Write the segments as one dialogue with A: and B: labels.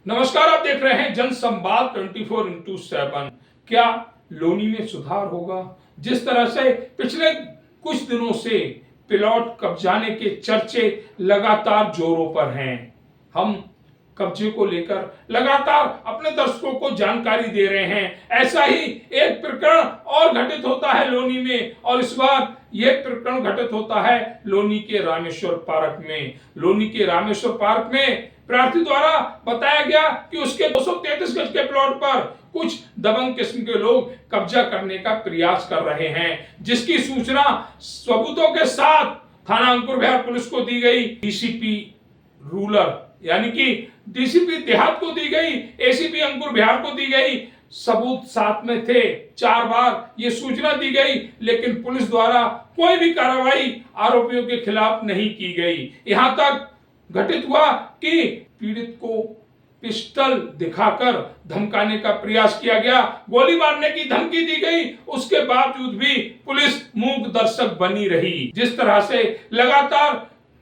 A: नमस्कार, आप देख रहे हैं जनसंवाद 24x7। क्या लोनी में सुधार होगा? जिस तरह से पिछले कुछ दिनों से प्लॉट कब्जाने के चर्चे लगातार जोरों पर हैं, हम कब्जे को लेकर लगातार अपने दर्शकों को जानकारी दे रहे हैं। ऐसा ही एक प्रकरण और घटित होता है लोनी में, और इस बार यह प्रकरण घटित होता है लोनी के रामेश्वर पार्क में। लोनी के रामेश्वर पार्क में प्रार्थी द्वारा बताया गया कि उसके 233 गज के प्लॉट पर कुछ दबंग किस्म के लोग कब्जा करने का प्रयास कर रहे हैं, जिसकी सूचना सबूतों के साथ थाना अंकुर विहार पुलिस को दी गई। डीसीपी रूरल यानी कि डीसीपी देहात को दी गई, एसीपी अंकुर विहार को दी गई। सबूत साथ में थे। 4 बार ये सूचना दी गई, लेकिन पुलिस द्वारा कोई भी कार्रवाई आरोपियों के खिलाफ नहीं की गई। यहां तक घटित हुआ कि पीड़ित को पिस्टल दिखाकर धमकाने का प्रयास किया गया, गोली मारने की धमकी दी गई। उसके बावजूद भी पुलिस मूक दर्शक बनी रही। जिस तरह से लगातार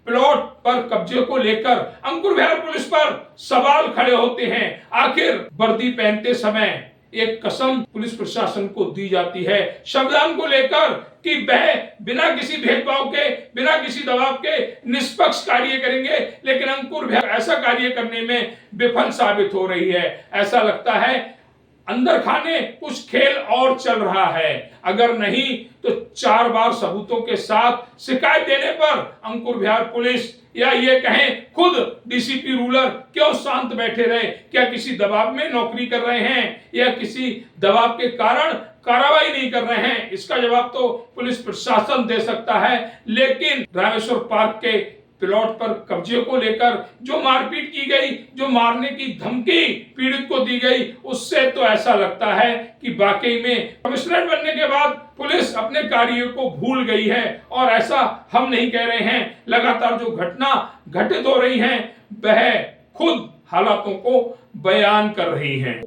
A: प्लॉट पर कब्जे को लेकर अंकुर विहार पुलिस पर सवाल खड़े होते हैं। आखिर वर्दी पहनते समय एक कसम पुलिस प्रशासन को दी जाती है संविधान को लेकर कि वह बिना किसी भेदभाव के, बिना किसी दबाव के निष्पक्ष कार्य करेंगे, लेकिन अंकुर विहार ऐसा कार्य करने में विफल साबित हो रही है। ऐसा लगता है अंदर खाने कुछ खेल और चल रहा है। अगर नहीं तो 4 बार सबूतों के साथ शिकायत देने पर अंकुर विहार पुलिस या ये कहें खुद डीसीपी रूरल क्यों शांत बैठे रहे? क्या किसी दबाव में नौकरी कर रहे हैं या किसी दबाव के कारण कार्रवाई नहीं कर रहे हैं? इसका जवाब तो पुलिस प्रशासन दे सकता है। लेकिन रामेश्वर पार्क के प्लॉट पर कब्जे को लेकर जो मारपीट की गई, जो मारने की धमकी पीड़ित को दी गई, उससे तो ऐसा लगता है कि वाकई में कमिश्नर बनने के बाद पुलिस अपने कार्यों को भूल गई है। और ऐसा हम नहीं कह रहे हैं, लगातार जो घटना घटित हो रही हैं वह खुद हालातों को बयान कर रही हैं।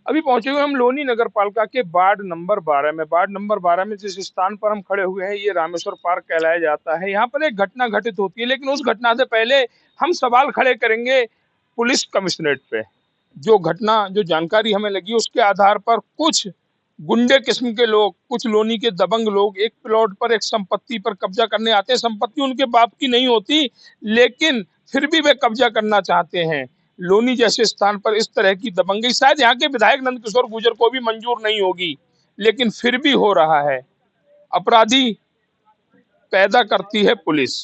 B: अभी पहुंचे हुए हम लोनी नगर पालिका के वार्ड नंबर 12 में। वार्ड नंबर 12 में जिस स्थान पर हम खड़े हुए हैं ये रामेश्वर पार्क कहलाया जाता है। यहाँ पर एक घटना घटित होती है, लेकिन उस घटना से पहले हम सवाल खड़े करेंगे पुलिस कमिश्नरेट पे। जो घटना, जो जानकारी हमें लगी, उसके आधार पर कुछ गुंडे किस्म के लोग, कुछ लोनी के दबंग लोग एक प्लॉट पर, एक संपत्ति पर कब्जा करने आते हैं। संपत्ति उनके बाप की नहीं होती, लेकिन फिर भी वे कब्जा करना चाहते हैं। लोनी जैसे स्थान पर इस तरह की दबंगी शायद यहाँ के विधायक नंदकिशोर गुर्जर को भी मंजूर नहीं होगी, लेकिन फिर भी हो रहा है। अपराधी पैदा करती है पुलिस।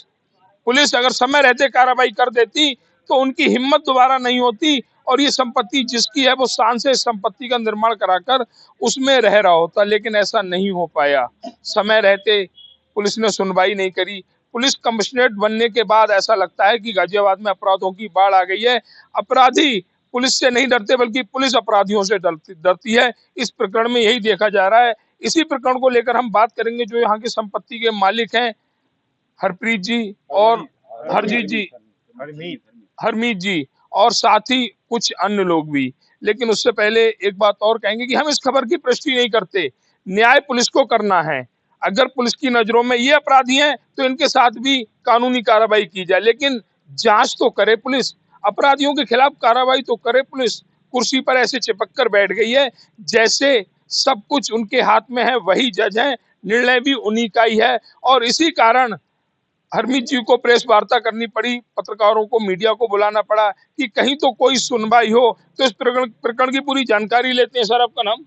B: पुलिस अगर समय रहते कार्रवाई कर देती तो उनकी हिम्मत दोबारा नहीं होती, और ये संपत्ति जिसकी है वो शान से संपत्ति का निर्माण कराकर उसमें रह रहा होता, लेकिन ऐसा नहीं हो पाया। समय रहते पुलिस ने सुनवाई नहीं करी। पुलिस कमिश्नरेट बनने के बाद ऐसा लगता है कि गाजियाबाद में अपराधों की बाढ़ आ गई है। अपराधी पुलिस से नहीं डरते, बल्कि पुलिस अपराधियों से डरती है। इस प्रकरण में यही देखा जा रहा है। इसी प्रकरण को लेकर हम बात करेंगे जो यहाँ की संपत्ति के मालिक हैं, हरप्रीत जी और हरजीत जी, हरमीत जी, और साथ ही कुछ अन्य लोग भी। लेकिन उससे पहले एक बात और कहेंगे कि हम इस खबर की पुष्टि नहीं करते। न्याय पुलिस को करना है। अगर पुलिस की नजरों में ये अपराधी हैं तो इनके साथ भी कानूनी कार्रवाई की जाए, लेकिन जांच तो करे पुलिस, अपराधियों के खिलाफ कार्रवाई तो करे पुलिस। कुर्सी पर ऐसे चिपक कर बैठ गई है जैसे सब कुछ उनके हाथ में है, वही जज है, निर्णय भी उन्हीं का ही है। और इसी कारण हरमीत जी को प्रेस वार्ता करनी पड़ी, पत्रकारों को, मीडिया को बुलाना पड़ा कि कहीं तो कोई सुनवाई हो। तो इस प्रकरण की पूरी जानकारी लेते हैं। सर, आपका नाम?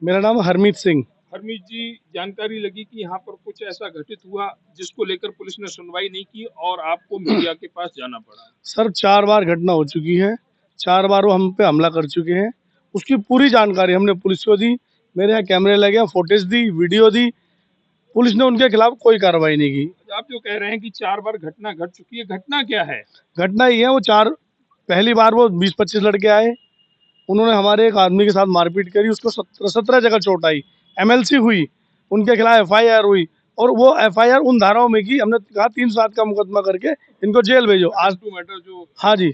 C: मेरा नाम हरमीत सिंह।
B: हरमीत जी, जानकारी लगी कि यहाँ पर कुछ ऐसा घटित हुआ जिसको लेकर पुलिस ने सुनवाई नहीं की और आपको मीडिया के पास जाना पड़ा।
C: सर, 4 बार घटना हो चुकी है। 4 बार वो हम पे हमला कर चुके हैं। उसकी पूरी जानकारी हमने पुलिस को दी। मेरे यहाँ कैमरे लगे, फुटेज दी, वीडियो दी। पुलिस ने उनके खिलाफ कोई कार्रवाई नहीं की।
B: आप जो कह रहे हैं कि 4 बार घटना घट चुकी है, घटना क्या है?
C: घटना ये है, पहली बार वो 20-25 लड़के आए, उन्होंने हमारे एक आदमी के साथ मारपीट करी, उसको 17 जगह चोट आई, MLC हुई, उनके खिलाफ FIR हुई, और वो FIR उन धाराओं में की। हमने कहा 307 का मुकदमा करके इनको जेल भेजो। आज
B: टू मैटर जो,
C: हाँ जी,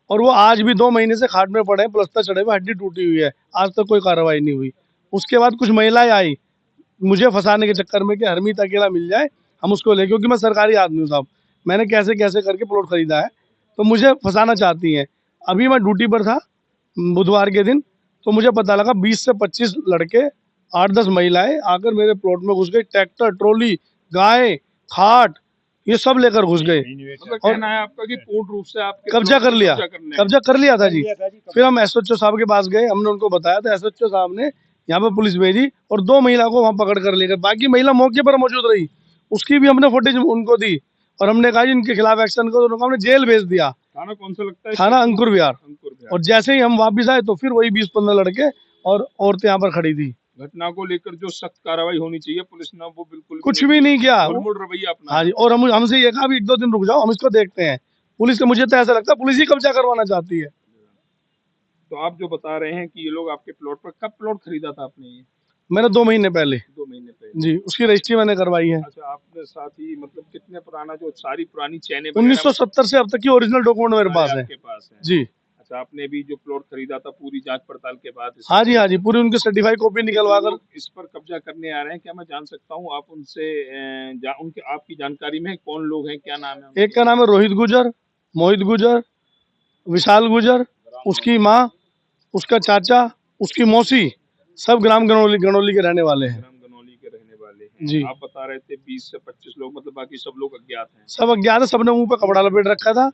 C: और वो आज भी 2 महीने से खाट में पड़े हैं, प्लस्तर चढ़े हुए, हड्डी टूटी हुई है। आज तक कोई कार्रवाई नहीं हुई। उसके बाद कुछ महिलाएं आई मुझे फंसाने के चक्कर में कि हरमीत अकेला मिल जाए हम उसको ले, क्योंकि मैं सरकारी आदमी हूँ साहब, मैंने कैसे कैसे करके प्लॉट खरीदा है, तो मुझे फंसाना चाहती हैं। अभी मैं ड्यूटी पर था बुधवार के दिन, तो मुझे पता लगा 20 से 25 लड़के, 8-10 महिलाएं आकर मेरे प्लॉट में घुस गई। ट्रैक्टर, ट्रॉली, गाय, खाट, ये सब लेकर घुस गए
B: मतलब
C: और
B: कहना है आपका कि पूर्ण रूप से आपके
C: कब्जा
B: प्लॉट
C: कर
B: पे
C: लिया।
B: कब्जा करने आए।
C: कब्जा कर लिया था जी। फिर हम एसएचओ साहब के पास गए, हमने उनको बताया तो एसएचओ साहब ने यहाँ पे पुलिस भेजी और 2 महिला को वहाँ पकड़ कर ले गए। बाकी महिला मौके पर मौजूद रही, उसकी भी हमने फुटेज उनको दी और हमने कहा जी इनके खिलाफ एक्शन करो, तो उनको हमने जेल भेज दिया,
B: थाना कौन सा लगता है?
C: थाना अंकुर विहार।
B: अंकुर विहार।
C: और जैसे ही हम वापस आए तो फिर वही 20-15 लड़के और औरतें यहाँ पर खड़ी थी।
B: घटना को लेकर जो सख्त कार्रवाई होनी चाहिए पुलिस ने वो बिल्कुल
C: कुछ भी नहीं किया।
B: मुड़ रवैया अपना।
C: हाँ जी, और हमसे ये कहा भी 1-2 दिन रुक जाओ, हम इसको देखते हैं। पुलिस का, मुझे तो ऐसा लगता है पुलिस ही कब्जा करवाना चाहती है।
B: तो आप जो बता रहे हैं कि ये लोग आपके प्लॉट पर, कब प्लॉट खरीदा था आपने? ये
C: मैंने 2 महीने पहले
B: 2 महीने पहले
C: जी उसकी रजिस्ट्री मैंने करवाई है।
B: अच्छा, आपने साथ ही मतलब कितने पुराना जो सारी पुरानी चैनें
C: 1970 से अब तक की ओरिजिनल डॉक्यूमेंट मेरे पास है।
B: आपके पास है?
C: जी
B: अच्छा, आपने भी जो प्लॉट खरीदा था पूरी जांच पड़ताल के बाद
C: हाँ जी, पूरी उनकी सर्टिफाइड कॉपी निकलवा कर।
B: इस पर कब्जा करने आ रहे हैं, क्या मैं जान सकता हूँ आप उनसे उनके आपकी जानकारी में कौन लोग हैं, क्या नाम है उनके?
C: एक का नाम है रोहित गुजर, मोहित गुजर, विशाल गुजर, उसकी माँ, उसका चाचा, उसकी मौसी, सब ग्राम गनौली के रहने वाले हैं।
B: ग्राम गनौली के रहने वाले हैं
C: जी।
B: आप बता रहे थे 20 से 25 लोग, मतलब बाकी सब लोग अज्ञात हैं?
C: सब अज्ञात है, सबने मुंह पे कपड़ा लपेट रखा था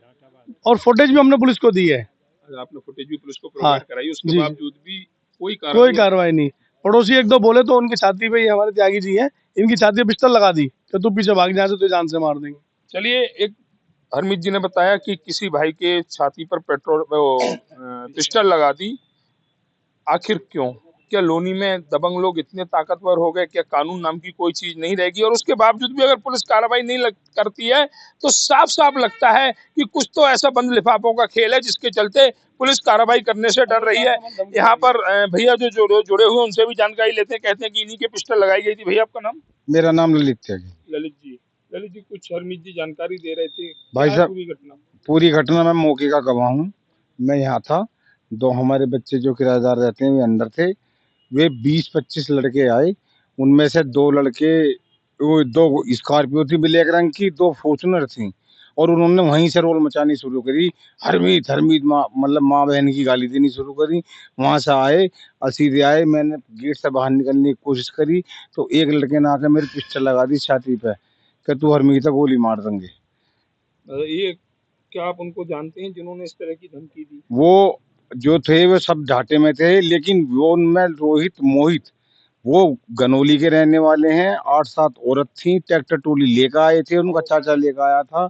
C: और फुटेज भी हमने पुलिस को दी है।
B: आपने फुटेज भी पुलिस को प्रोवाइड कराई, उसके
C: जी।
B: बावजूद भी कोई
C: कोई कार्रवाई नहीं। पड़ोसी 1-2 बोले तो उनकी छाती पे, ये हमारे त्यागी जी हैं, इनकी छाती पे पिस्टल लगा दी कि तू पीछे भाग जा, तो जान से मार देंगे।
B: चलिए, एक हरमीत जी ने बताया कि किसी भाई के छाती पर पिस्टल लगा दी, आखिर क्यों? क्या लोनी में दबंग लोग इतने ताकतवर हो गए, क्या कानून नाम की कोई चीज नहीं रहेगी? और उसके बावजूद भी अगर पुलिस कार्रवाई नहीं करती है तो साफ साफ लगता है कि कुछ तो ऐसा बंद लिफाफों का खेल है जिसके चलते पुलिस कार्रवाई करने से डर रही है। यहाँ पर भैया जो जुड़े हुए उनसे भी जानकारी लेते हैं, कहते हैं कि इन्हीं के पिस्टल लगाई गई थी। भैया आपका नाम?
D: मेरा नाम ललित है।
B: ललित जी कुछ हरमीत जी जानकारी दे रहे थे
D: भाई साहब,
B: पूरी घटना
D: घटना में मौके का गवाह हूँ। मैं यहाँ था, 2 हमारे बच्चे जो किराएदार रहते हैं वे अंदर थे। वे 20-25 लड़के आए, उनमें से 2 लड़के, वो 2 स्कॉर्पियो थी ब्लैक रंग की, 2 फॉर्च्यूनर थी और उन्होंने वहीं से रोल मचानी शुरू करी। हरमीत हरमीत मतलब माँ बहन की गाली देनी शुरू करी। वहां से आए, सीधे आए, मैंने गेट से बाहर निकलने की कोशिश करी तो एक लड़के ने आकर मेरी पिस्टल लगा दी छाती पे कि तू हरमीत गोली मार देंगे।
B: ये क्या आप उनको जानते हैं जिन्होंने इस तरह की धमकी दी?
D: वो जो थे वो सब घाटे में थे, लेकिन वो उनमें रोहित, मोहित, वो गनौली के रहने वाले हैं। 8-7 औरत थी, ट्रैक्टर ट्रॉली लेकर आए थे, उनका चाचा लेकर आया था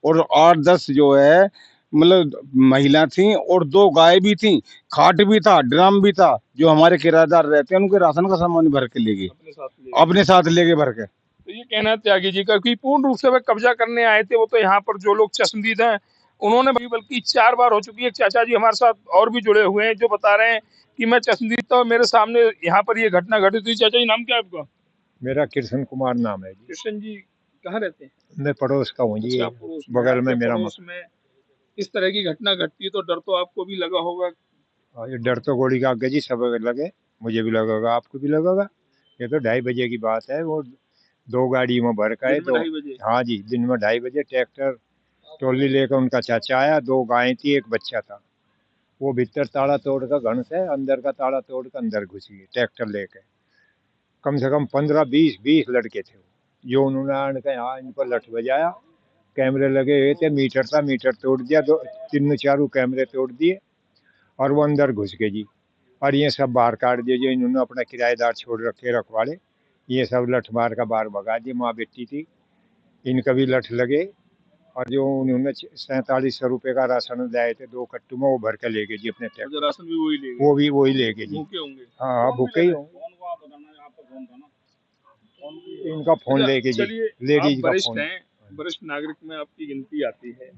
D: और 8-10 जो है मतलब महिला थी और 2 गाय भी थी, खाट भी था, ड्रम भी था। जो हमारे किराएदार रहते हैं उनके राशन का सामान भर के ले गए, अपने साथ लेके भर के।
B: तो ये कहना है त्यागी जी का कि पूर्ण रूप से वे कब्जा करने आए थे। वो तो यहाँ पर जो लोग चश्मदीद हैं उन्होंने बल्कि 4 बार हो चुकी है। चाचा जी हमारे साथ और भी जुड़े हुए हैं जो बता रहे हैं कि मैं चश्मदीद था, मेरे सामने यहाँ पर ये घटना घटित हुई। चाचा जी नाम क्या है आपका?
E: मेरा कृष्ण कुमार नाम है जी।
B: कृष्ण जी कहाँ रहते हैं?
E: मैं पड़ोस का हूँ जी,
B: अच्छा,
E: बगल में मेरा
B: पड़ोस में इस तरह की घटना घटती है तो डर तो आपको भी लगा होगा।
E: ये डर तो गोली का आगे जी सब लगे, मुझे भी लगेगा, आपको भी लगेगा। ये तो 2:30 बजे की बात है। वो 2 गाड़ी में भर का है तो, हाँ जी, दिन में 2:30 बजे ट्रैक्टर ट्रॉली लेकर उनका चाचा आया। 2 गायें थी, 1 बच्चा था। वो भीतर ताला तोड़ कर घर से अंदर का ताला तोड़ कर अंदर घुस गए ट्रैक्टर लेकर। कम से कम 15-20 लड़के थे जो उन्होंने आन के यहाँ इन पर लठ बजाया। कैमरे लगे हुए थे, मीटर था, मीटर तोड़ दिया, 3-4 कैमरे तोड़ दिए और वो अंदर घुस गए जी। और ये सब बाहर काट दिए जो इन्होंने अपना किराएदार छोड़ रखे रखवाले, ये सब लठ मार का बाहर भगा दिए। माँ बेटी थी, इनका भी लठ लगे और जो उन्होंने 4700 रुपये का राशन लाए थे 2 कट्टू में, वो भर के ले गए जी अपने ट्रैक्टर।
B: राशन भी वही ले गए?
E: वो भी वही ले गए जी।
B: भूखे होंगे?
E: हाँ, भूखे ही होंगे। इनका फोन लेके जी, लेडीज का फोन।
B: वरिष्ठ नागरिक में आपकी गिनती आती है,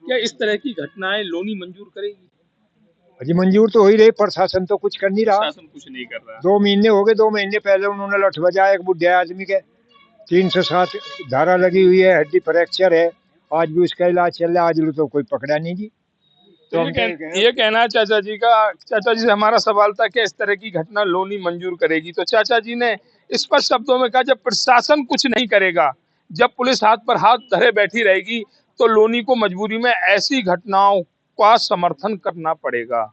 B: क्या इस तरह की घटनाएं लोनी मंजूर करेगी?
E: जी मंजूर तो हो ही रही, प्रशासन तो कुछ कर नहीं रहा।
B: प्रशासन कुछ नहीं कर रहा।
E: 2 महीने हो गए, 2 महीने पहले उन्होंने लठ बजाया एक बुढ़े आदमी के, 307 धारा लगी हुई है, हड्डी फ्रैक्चर है, आज भी उसका इलाज चल रहा है। आज तो कोई पकड़ा नहीं जी।
B: तो ये कहना है चाचा जी का। चाचा जी से हमारा सवाल था कि इस तरह की घटना लोनी मंजूर करेगी, तो चाचा जी ने स्पष्ट शब्दों में कहा जब प्रशासन कुछ नहीं करेगा, जब पुलिस हाथ पर हाथ धरे बैठी रहेगी तो लोनी को मजबूरी में ऐसी घटनाओं का समर्थन करना पड़ेगा।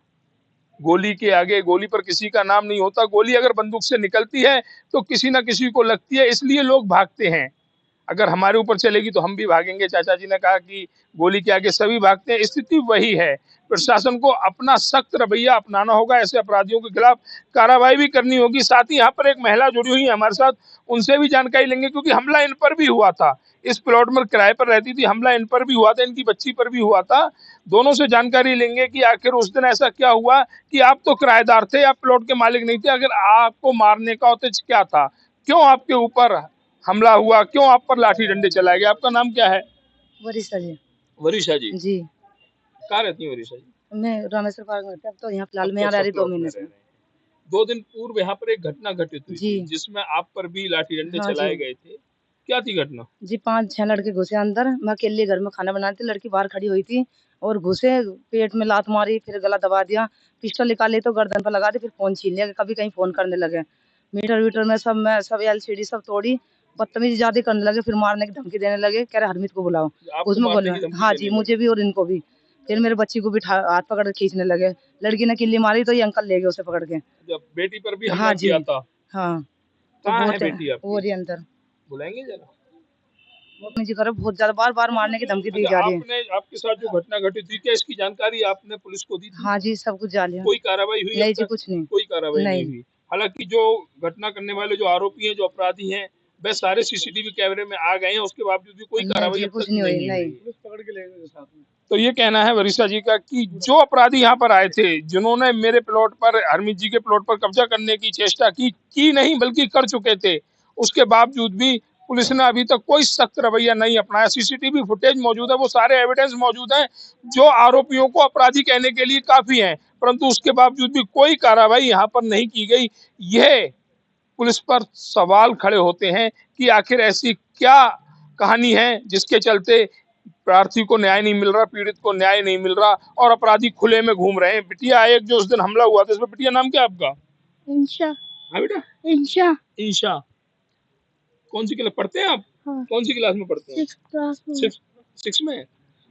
B: गोली के आगे, गोली पर किसी का नाम नहीं होता। गोली अगर बंदूक से निकलती है तो किसी ना किसी को लगती है, इसलिए लोग भागते हैं। अगर हमारे ऊपर चलेगी तो हम भी भागेंगे। चाचा जी ने कहा कि गोली के आगे सभी भागते हैं, स्थिति वही है। प्रशासन को अपना सख्त रवैया अपनाना होगा, ऐसे अपराधियों के खिलाफ कार्रवाई भी करनी होगी। साथ ही यहाँ पर एक महिला जुड़ी हुई है हमारे साथ, उनसे भी जानकारी लेंगे, क्योंकि हमला इन पर भी हुआ था। इस प्लॉट में किराए पर रहती थी, हमला इन पर भी हुआ था, इनकी बच्ची पर भी हुआ था। दोनों से जानकारी लेंगे कि आखिर उस दिन ऐसा क्या हुआ कि आप तो किराएदार थे, आप प्लॉट के मालिक नहीं थे। अगर आपको मारने का उद्देश्य क्या था, क्यों आपके ऊपर हमला हुआ, क्यों आप पर लाठी डंडे चलाए गए? आपका नाम क्या है?
F: वरिष्ठा जी।
B: वरिषा जी।
F: जी,
B: कहाँ रहती हैं वरिषा जी?
F: मैं रामेश्वर पार्क में रहती हूँ। अब तो यहाँ फिलहाल मैं यहाँ रह रही 2 महीने से।
B: 2 दिन पूर्व यहाँ पर एक घटना घटित हुई
F: जी।
B: थी, जिसमें आप पर भी लाठी डंडे
F: हाँ
B: चलाए
F: जी।
B: गए थे। क्या थी घटना?
F: जी, 5-6 लड़के घुसे अंदर। मैं अकेले घर में खाना बना रही थी, लड़की बाहर खड़ी हुई थी और घुसे, पेट में लात मारी, फिर गला दबा दिया, पिस्टल निकाली तो गर्दन पर लगा दी, फिर फ़ोन छीन लिया, कभी कहीं फ़ोन करने लगे। मीटर-वीटर में सब एलसीडी सब तोड़ी, बदतमीज़ी ज़्यादा करने लगे, फिर मारने की धमकी देने लगे, कह रहे हरमीत को बुलाओ।
B: आपको
F: उसमें
B: मारने
F: बोला
B: की धमकी
F: हाँ
B: देने
F: जी,
B: लगे?
F: मुझे भी और इनको भी। फिर मेरे बच्ची को भी हाथ पकड़ के खींचने लगे। लड़की ने किल्ली मारी तो ये अंकल ले गए उसे पकड़ के।
B: जब बेटी पर भी हमला
F: हाँ जी।
B: किया था।
F: हाँ, तो
B: कहाँ है
F: बहुत
B: बेटी आपकी?
F: वो रही अंदर।
B: बुलाएंगे जरा।
F: जी करो, बहुत ज़्यादा बार-बार मारने की धमकी दी
B: अच्छा,
F: जा रही है।
B: आपने आपके साथ जो घटना घटित हुई, क्या इसकी जानकारी आपने पुलिस को दी थी?
F: हाँ जी, सब कुछ जाली है।
B: कोई कार्रवाई हुई?
F: नहीं
B: अब
F: जी,
B: तक
F: कुछ नहीं।
B: कोई कार्रवाई नहीं
F: नहीं।
B: हुई। हालांकि जो घटना करने वाले जो आरोपी हैं, जो अपराधी हैं, वह सारे सीसीटीवी कैमरे में आ गए हैं, उसके बावजूद भी कोई
F: नहीं
B: कार्रवाई
F: जी,
B: अब
F: कुछ
B: तक
F: नहीं हुई,
B: नहीं
F: नहीं।
B: हुई। पुलिस पकड़ के ले गए साथ में। तो ये कहना है वरिषा जी का कि जो अपराधी यहाँ पर आए थे, जिन्होंने मेरे प्लॉट पर, हरमीत जी के प्लॉट पर कब्जा करने की चेष्टा की नहीं बल्कि कर चुके थे, उसके बावजूद भी पुलिस ने अभी तक कोई सख्त रवैया नहीं अपनाया। सीसीटीवी फुटेज मौजूद है, वो सारे एविडेंस मौजूद हैं, जो आरोपियों को अपराधी कहने के लिए काफी हैं, परंतु उसके बावजूद भी कोई कार्रवाई यहाँ पर नहीं की गई। यह पुलिस पर सवाल खड़े होते हैं कि आखिर ऐसी क्या कहानी है जिसके चलते प्रार्थी को न्याय नहीं मिल रहा, पीड़ित को न्याय नहीं मिल रहा और अपराधी खुले में घूम रहे हैं। बिटिया एक जो उस दिन हमला हुआ था, इसमें बिटिया नाम क्या है आपका?
G: इंशा।
B: हाँ बेटा,
G: इंशा।
B: ईशा। कौन सी क्लास पढ़ते हैं आप?
G: हाँ।
B: कौन सी क्लास में पढ़ते हैं?
G: 6th क्लास में।
B: 6 में।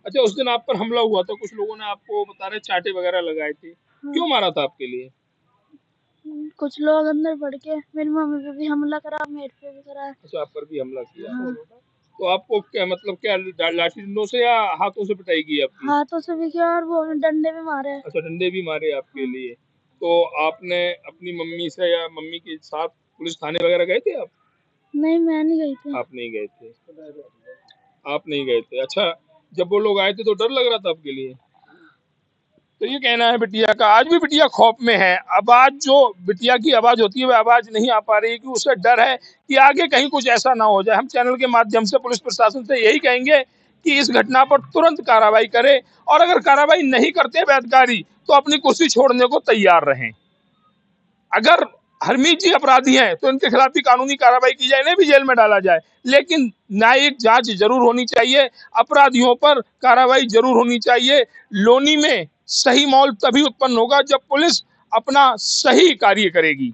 B: अच्छा, उस दिन आप पर हमला हुआ था, कुछ लोगों ने आपको बता रहे चाटे वगैरह लगाए थे।
G: हाँ।
B: क्यों मारा था आपके लिए?
G: कुछ लोग अंदर बढ़ के मेरी मम्मी पे भी हमला करा, मेरे पे भी करा।
B: अच्छा, आप पर भी हमला किया।
G: हाँ।
B: तो आपको क्या मतलब, क्या लाठी डंडों से या हाथों से पिटाई की आपकी?
G: हाथों से भी किया और वो डंडे भी मारे।
B: अच्छा, डंडे भी मारे आपके लिए। तो आपने अपनी मम्मी से या मम्मी के साथ पुलिस थाने वगैरह गए थे आप?
G: नहीं, मैं नहीं गई थी।
B: आप नहीं गए थे। आप नहीं गए थे। अच्छा, जब वो लोग आए थे तो डर लग रहा था आपके लिए? तो ये कहना है बिटिया का। आज भी बिटिया खौफ में है। आवाज जो बिटिया की आवाज होती है, वह आवाज नहीं आ पा रही, कि उसे डर है कि आगे कहीं कुछ ऐसा ना हो जाए। हम चैनल के माध्यम से पुलिस प्रशासन से यही कहेंगे कि इस घटना पर तुरंत कार्रवाई करे, और अगर कार्रवाई नहीं करते अधिकारी तो अपनी कुर्सी छोड़ने को तैयार रहें। अगर हरमीत जी अपराधी हैं तो इनके खिलाफ भी कानूनी कार्रवाई की जाए, इन्हें भी जेल में डाला जाए, लेकिन न्यायिक जांच जरूर होनी चाहिए। अपराधियों पर कार्रवाई जरूर होनी चाहिए। लोनी में सही माहौल तभी उत्पन्न होगा जब पुलिस अपना सही कार्य करेगी।